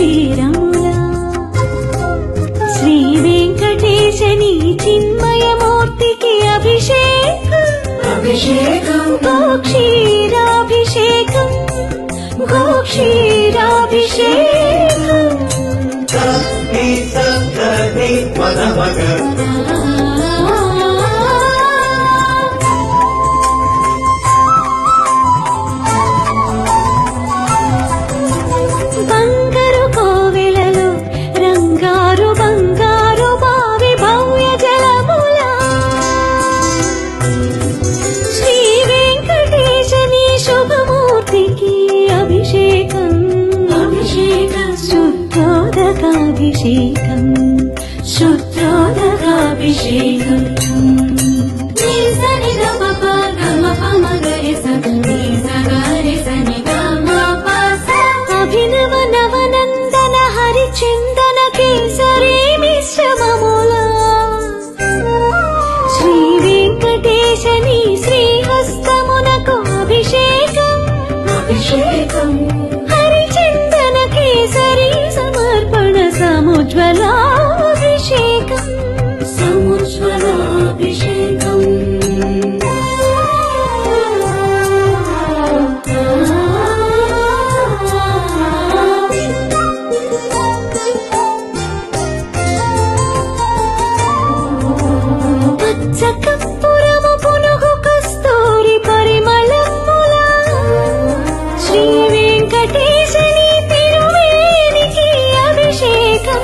తీరములా శ్రీ వెంకటేశని చిన్మయమూర్తికి అభిషేకం గోక్షీరాభిషేకం బంగారు కోవెలలో రంగారు బంగారు బావి భవ్య జలములా శ్రీ వెంకటేశని శుభమూర్తికి అభిషేకం శుద్ధోదకాభిషేకం శుద్ధోదకాభిషేకం అభినవ నవనందన హరిచందన కేసరి మిశ్రమములా శ్రీ వెంకటేశని శ్రీహస్తమునకు అభిషేకం హరిచందన కేసరి సమర్పణ సముజ్వలాభిషేకం పచ్చకర్పూరము పునుగు కస్తూరి పరిమళములా శ్రీ వెంకటేశని తిరువేనికి అభిషేకం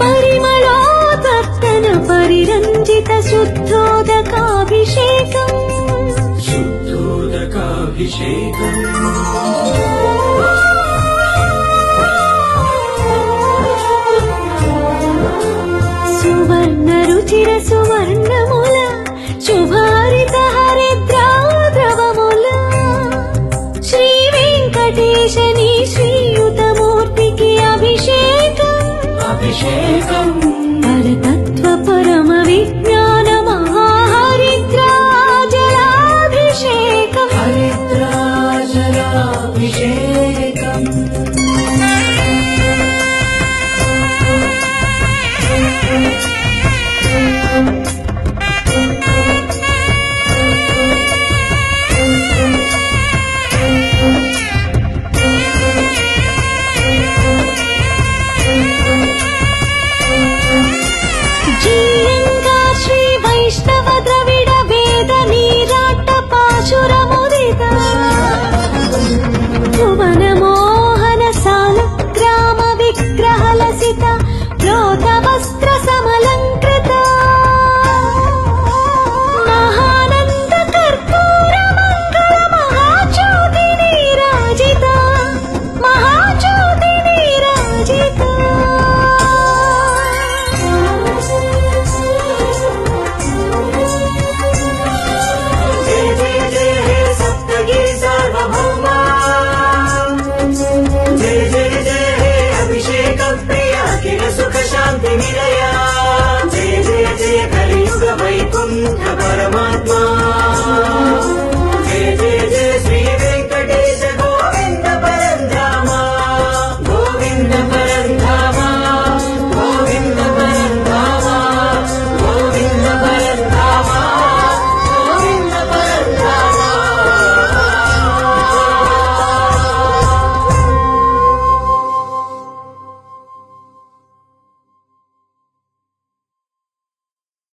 పరిమళోదర్తన పరిరంజిత శుద్ధోదకాభిషేకం సువర్ణ రుచిర సువర్ణముల శుభారిత హరిద్రాద్రవముల శ్రీ వెంకటేశని శ్రీయుతమూర్తికి అభిషేకం పరతత్వ పరమ విజ్ఞాన మహాహరిద్రాజలాభిషేకం జీయంగా శ్రీ వైష్ణవ ద్రవిడ వేద నీరాట పాశుర